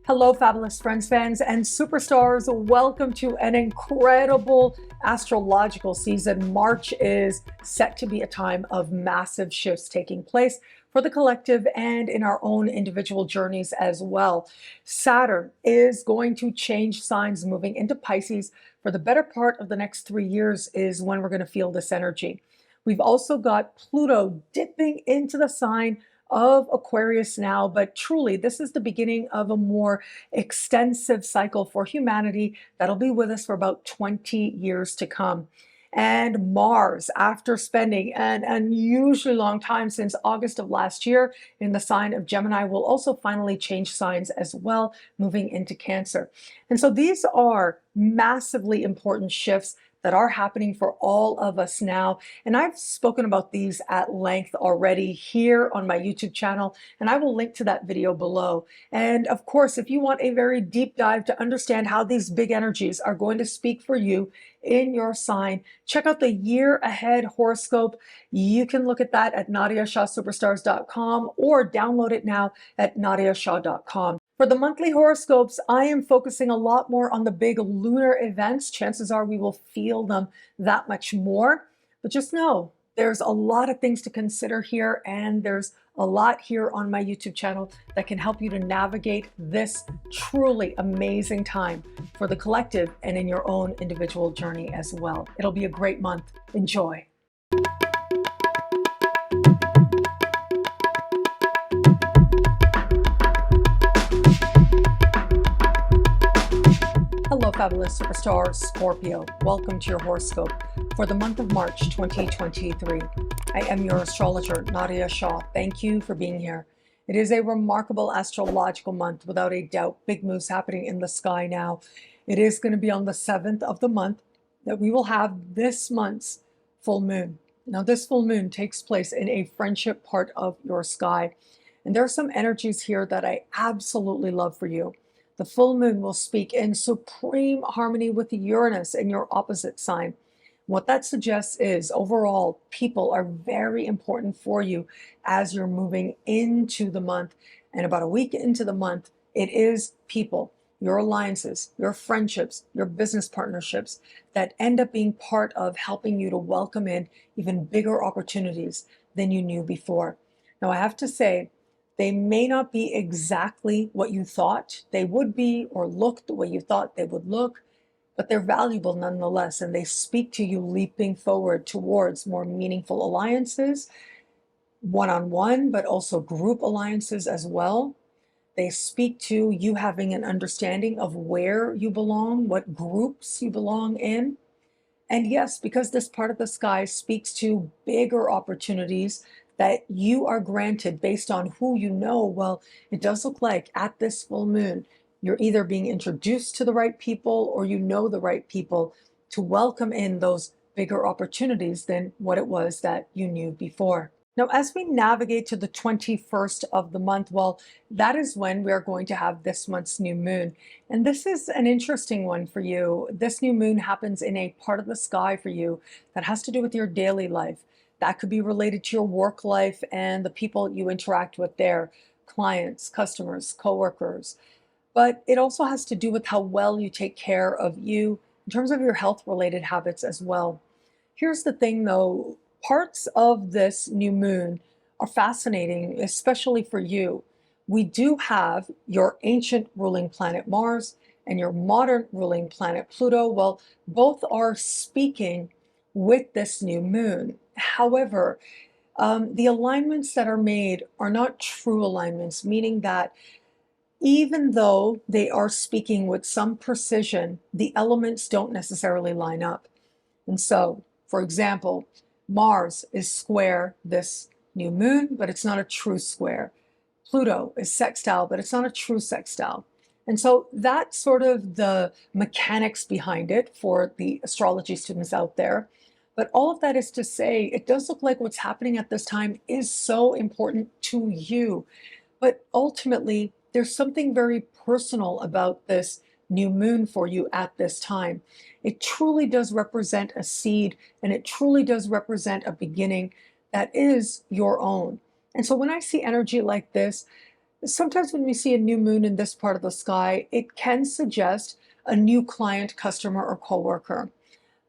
Hello, fabulous friends, fans, and superstars. Welcome to an incredible astrological season. March is set to be a time of massive shifts taking place for the collective and in our own individual journeys as well. Saturn is going to change signs moving into Pisces for the better part of the next 3 years is when we're going to feel this energy. We've also got Pluto dipping into the sign of Aquarius now, but truly this is the beginning of a more extensive cycle for humanity that'll be with us for about 20 years to come. And Mars, after spending an unusually long time since August of last year in the sign of Gemini, will also finally change signs as well, moving into Cancer. And so these are massively important shifts that are happening for all of us now. And I've spoken about these at length already here on my YouTube channel, and I will link to that video below. And of course, if you want a very deep dive to understand how these big energies are going to speak for you in your sign, check out the year ahead horoscope. You can look at that at NadiyaShahSuperstars.com or download it now at NadiyaShah.com. For the monthly horoscopes, I am focusing a lot more on the big lunar events. Chances are we will feel them that much more. But just know there's a lot of things to consider here, and there's a lot here on my YouTube channel that can help you to navigate this truly amazing time for the collective and in your own individual journey as well. It'll be a great month. Enjoy. Hello, fabulous superstar Scorpio. Welcome to your horoscope for the month of March 2023. I am your astrologer, Nadiya Shah. Thank you for being here. It is a remarkable astrological month, without a doubt. Big moves happening in the sky now. It is going to be on the 7th of the month that we will have this month's full moon. Now, this full moon takes place in a friendship part of your sky. And there are some energies here that I absolutely love for you. The full moon will speak in supreme harmony with Uranus in your opposite sign. What that suggests is overall, people are very important for you as you're moving into the month. And about a week into the month, it is people, your alliances, your friendships, your business partnerships that end up being part of helping you to welcome in even bigger opportunities than you knew before. Now, I have to say, they may not be exactly what you thought they would be or look the way you thought they would look, but they're valuable nonetheless, and they speak to you leaping forward towards more meaningful alliances, one-on-one, but also group alliances as well. They speak to you having an understanding of where you belong, what groups you belong in. And yes, because this part of the sky speaks to bigger opportunities that you are granted based on who you know, well, it does look like at this full moon, you're either being introduced to the right people or you know the right people to welcome in those bigger opportunities than what it was that you knew before. Now, as we navigate to the 21st of the month, well, that is when we are going to have this month's new moon. And this is an interesting one for you. This new moon happens in a part of the sky for you that has to do with your daily life. That could be related to your work life and the people you interact with there, clients, customers, coworkers. But it also has to do with how well you take care of you in terms of your health-related habits as well. Here's the thing though, parts of this new moon are fascinating, especially for you. We do have your ancient ruling planet Mars and your modern ruling planet Pluto. Well, both are speaking with this new moon. However, the alignments that are made are not true alignments, meaning that even though they are speaking with some precision, the elements don't necessarily line up. And so, for example, Mars is square this new moon, but it's not a true square. Pluto is sextile, but it's not a true sextile. And so that's sort of the mechanics behind it for the astrology students out there. But all of that is to say, it does look like what's happening at this time is so important to you. But ultimately, there's something very personal about this new moon for you at this time. It truly does represent a seed, and it truly does represent a beginning that is your own. And so when I see energy like this, Sometimes when we see a new moon in this part of the sky, it can suggest a new client, customer, or coworker.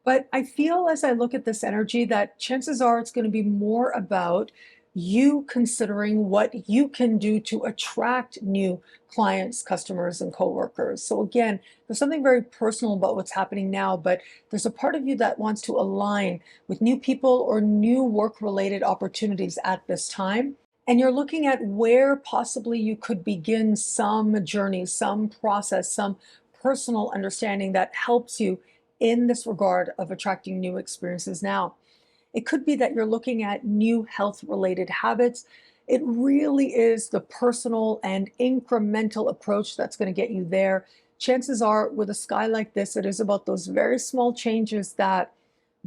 But I feel as I look at this energy that chances are it's going to be more about you considering what you can do to attract new clients, customers, and coworkers. So again, there's something very personal about what's happening now, but there's a part of you that wants to align with new people or new work-related opportunities at this time. And you're looking at where possibly you could begin some journey, some process, some personal understanding that helps you in this regard of attracting new experiences now. It could be that you're looking at new health related habits. It really is the personal and incremental approach that's going to get you there. Chances are, with a sky like this, it is about those very small changes that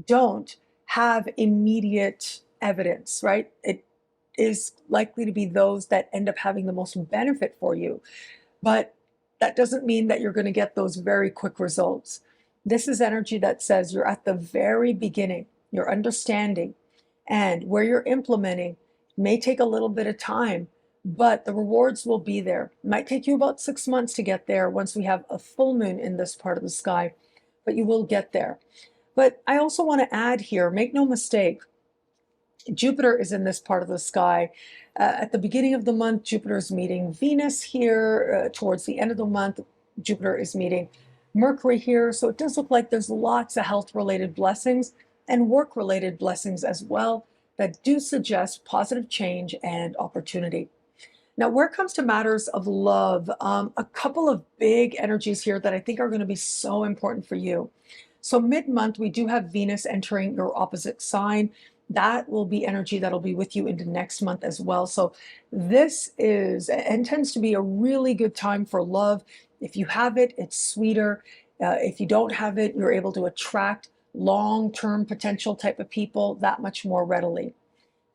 don't have immediate evidence, right? It is likely to be those that end up having the most benefit for you. But that doesn't mean that you're going to get those very quick results. This is energy that says you're at the very beginning, you're understanding, and where you're implementing may take a little bit of time, but the rewards will be there. It might take you about 6 months to get there once we have a full moon in this part of the sky, but you will get there. But I also want to add here, make no mistake, Jupiter is in this part of the sky. At the beginning of the month, Jupiter is meeting Venus here. Towards the end of the month, Jupiter is meeting Mercury here. So it does look like there's lots of health-related blessings and work-related blessings as well that do suggest positive change and opportunity. Now, where it comes to matters of love, a couple of big energies here that I think are going to be so important for you. So mid-month, we do have Venus entering your opposite sign. That will be energy that'll be with you into next month as well. So this is and tends to be a really good time for love. If you have it, it's sweeter. If you don't have it, you're able to attract long-term potential type of people that much more readily.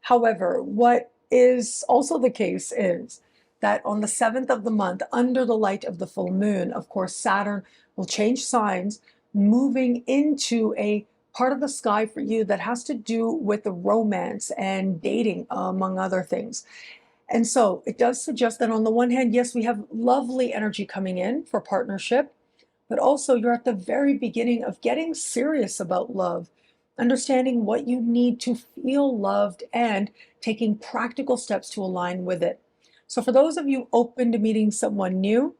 However, what is also the case is that on the 7th of the month, under the light of the full moon, of course, Saturn will change signs, moving into a part of the sky for you that has to do with the romance and dating, among other things. And so it does suggest that on the one hand, yes, we have lovely energy coming in for partnership, but also you're at the very beginning of getting serious about love, understanding what you need to feel loved and taking practical steps to align with it. So for those of you open to meeting someone new,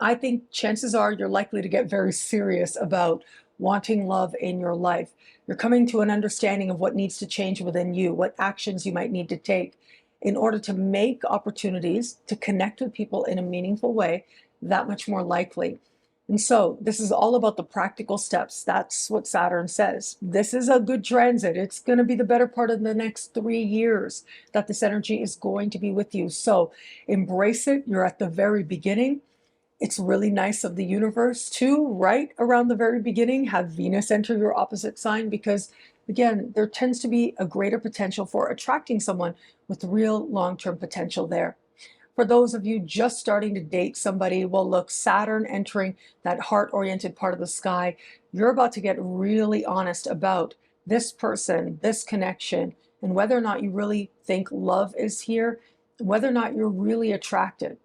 I think chances are you're likely to get very serious about wanting love in your life. You're coming to an understanding of what needs to change within you, what actions you might need to take in order to make opportunities to connect with people in a meaningful way that much more likely. And so this is all about the practical steps. That's what Saturn says. This is a good transit. It's going to be the better part of the next 3 years that this energy is going to be with you. So embrace it. You're at the very beginning. It's really nice of the universe to, right around the very beginning, have Venus enter your opposite sign because, again, there tends to be a greater potential for attracting someone with real long-term potential there. For those of you just starting to date somebody, well, look, Saturn entering that heart-oriented part of the sky, you're about to get really honest about this person, this connection, and whether or not you really think love is here, whether or not you're really attracted.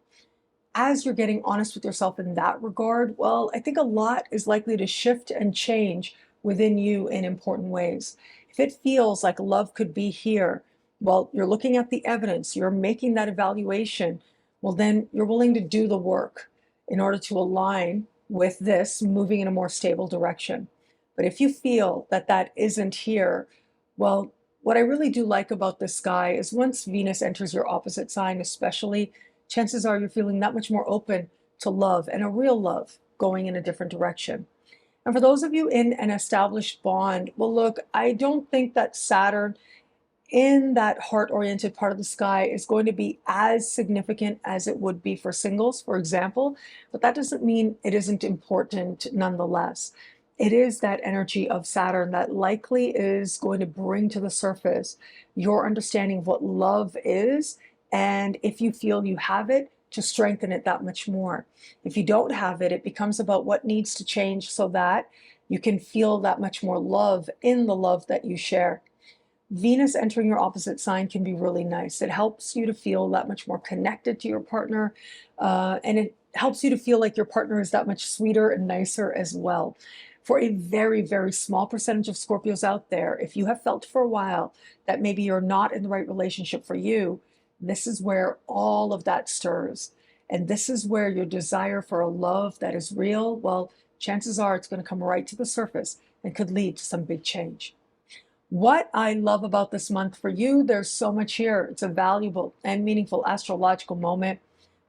As you're getting honest with yourself in that regard, well, I think a lot is likely to shift and change within you in important ways. If it feels like love could be here, well, you're looking at the evidence, you're making that evaluation, well, then you're willing to do the work in order to align with this moving in a more stable direction. But if you feel that that isn't here, well, what I really do like about this sky is once Venus enters your opposite sign, especially, chances are you're feeling that much more open to love and a real love going in a different direction. And for those of you in an established bond, well, look, I don't think that Saturn in that heart-oriented part of the sky is going to be as significant as it would be for singles, for example, but that doesn't mean it isn't important nonetheless. It is that energy of Saturn that likely is going to bring to the surface your understanding of what love is, and if you feel you have it, to strengthen it that much more. If you don't have it, it becomes about what needs to change so that you can feel that much more love in the love that you share. Venus entering your opposite sign can be really nice. It helps you to feel that much more connected to your partner, and it helps you to feel like your partner is that much sweeter and nicer as well. For a very, very small percentage of Scorpios out there, if you have felt for a while that maybe you're not in the right relationship for you, this is where all of that stirs. And this is where your desire for a love that is real, well, chances are it's going to come right to the surface and could lead to some big change. What I love about this month for you, there's so much here. It's a valuable and meaningful astrological moment.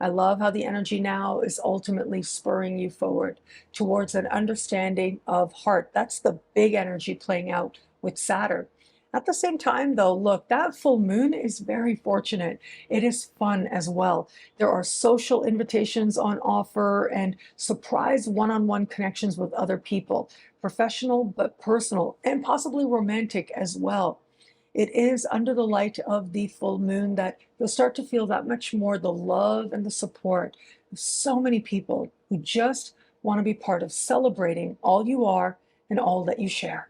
I love how the energy now is ultimately spurring you forward towards an understanding of heart. That's the big energy playing out with Saturn. At the same time, though, look, that full moon is very fortunate. It is fun as well. There are social invitations on offer and surprise one-on-one connections with other people, professional but personal, and possibly romantic as well. It is under the light of the full moon that you'll start to feel that much more the love and the support of so many people who just want to be part of celebrating all you are and all that you share.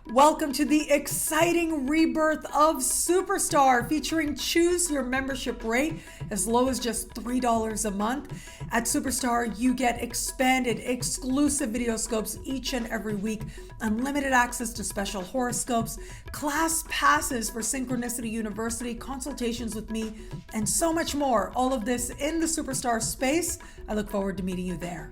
Welcome to the exciting rebirth of Superstar, featuring choose your membership rate as low as just $3 a month. At Superstar, you get expanded, exclusive videoscopes each and every week, unlimited access to special horoscopes, class passes for Synchronicity University, consultations with me, and so much more. All of this in the Superstar space. I look forward to meeting you there.